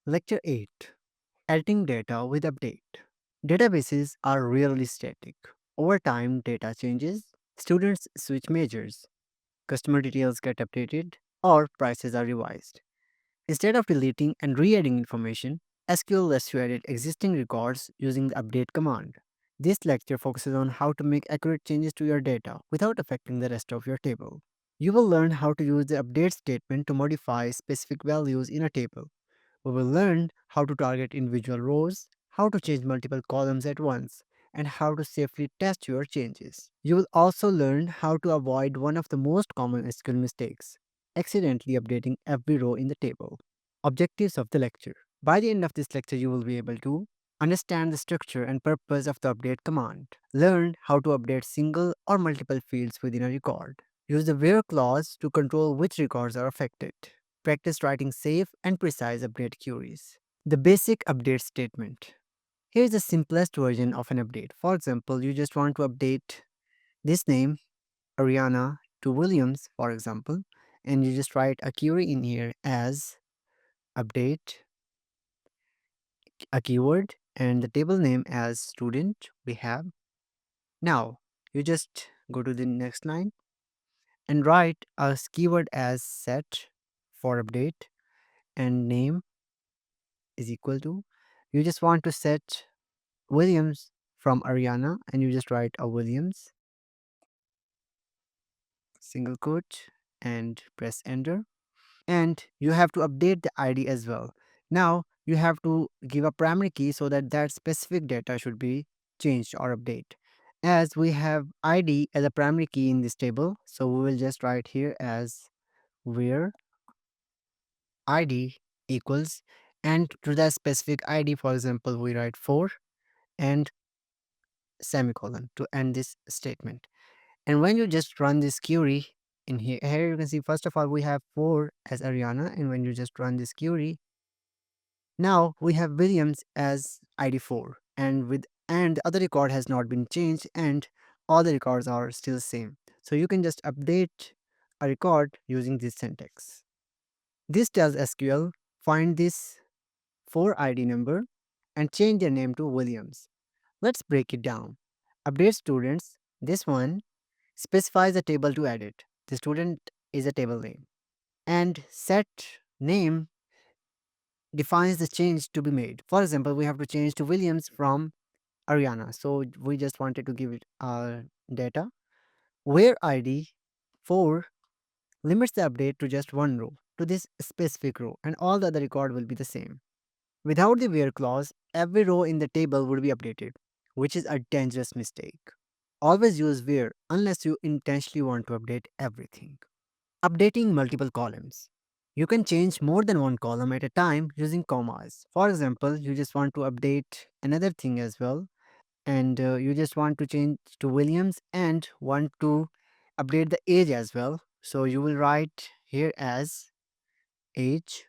Lecture 8, Editing Data with Update. Databases are rarely static. Over time, data changes, students switch majors, customer details get updated, or prices are revised. Instead of deleting and re adding information, SQL lets you edit existing records using the update command. This lecture focuses on how to make accurate changes to your data without affecting the rest of your table. You will learn how to use the update statement to modify specific values in a table. We will learn how to target individual rows, how to change multiple columns at once, and how to safely test your changes. You will also learn how to avoid one of the most common SQL mistakes, accidentally updating every row in the table. Objectives of the lecture. By the end of this lecture, you will be able to understand the structure and purpose of the update command, learn how to update single or multiple fields within a record, use the where clause to control which records are affected, practice writing safe and precise update queries. The basic update statement. Here is the simplest version of an update. For example, you just want to update this name, Ariana, to Williams, for example, and you just write a query in here as update, a keyword, and the table name as student we have. Now, you just go to the next line and write a keyword as set for update and name is equal to. You just want to set Williams from Ariana and you just write a Williams single quote and press enter. And you have to update the ID as well. Now you have to give a primary key so that that specific data should be changed or update. As we have ID as a primary key in this table, so we will just write here as where ID equals, and to that specific ID, for example, we write 4 and semicolon to end this statement. And when you just run this query in here you can see first of all we have 4 as Ariana, and when you just run this query, now we have Williams as ID 4, and the other record has not been changed and all the records are still same. So you can just update a record using this syntax. This tells SQL find this 4 ID number and change their name to Williams. Let's break it down. Update students. This one specifies a table to edit. The student is a table name. And set name defines the change to be made. For example, we have to change to Williams from Ariana. So we just wanted to give it our data. Where ID 4 limits the update to just one row, to this specific row, and all the other record will be the same. Without the where clause, every row in the table would be updated, which is a dangerous mistake. Always use where unless you intentionally want to update everything. Updating multiple columns. You can change more than one column at a time using commas. For example, you just want to update another thing as well, and you just want to change to Williams and want to update the age as well. So you will write here as age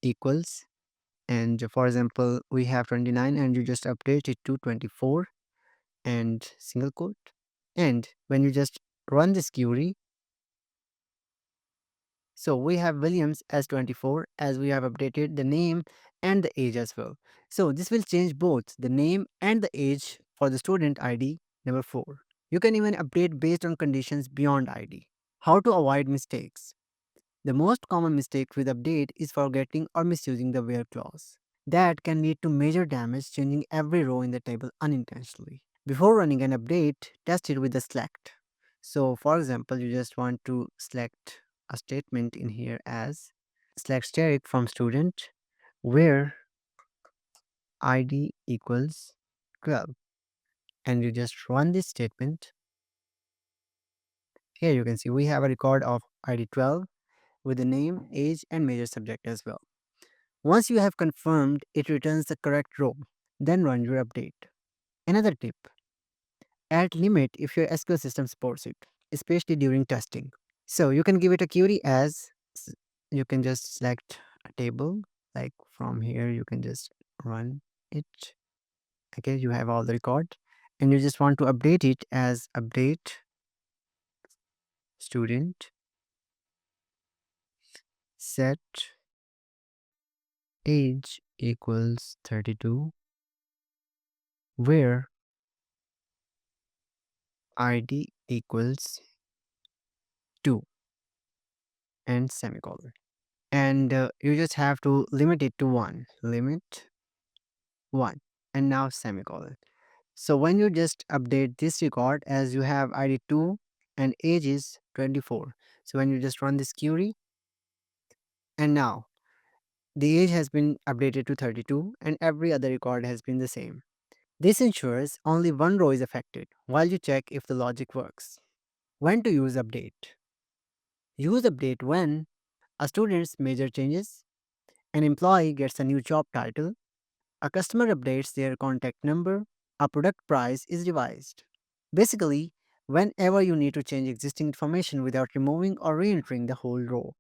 equals, and for example, we have 29 and you just update it to 24 and single quote. And when you just run this query, so we have Williams as 24 as we have updated the name and the age as well. So this will change both the name and the age for the student ID number 4. You can even update based on conditions beyond ID. How to avoid mistakes. The most common mistake with update is forgetting or misusing the where clause. That can lead to major damage, changing every row in the table unintentionally. Before running an update, test it with the select. So for example, you just want to select a statement in here as select static from student where ID equals 12, and you just run this statement. Here you can see we have a record of ID 12 with the name, age and major subject as well. Once you have confirmed it returns the correct row, then run your update. Another tip, add limit if your SQL system supports it, especially during testing. So you can give it a query as you can just select a table, like from here you can just run it. Okay, you have all the record and you just want to update it as update student set age equals 32, where ID equals 2 and semicolon. And you just have to limit it to 1. Limit 1 and now semicolon. So when you just update this record as you have ID 2 and age is 24. So when you just run this query and now the age has been updated to 32 and every other record has been the same. This ensures only one row is affected while you check if the logic works. When to use update? Use update when a student's major changes, an employee gets a new job title, a customer updates their contact number, a product price is revised. Basically, whenever you need to change existing information without removing or re entering the whole row.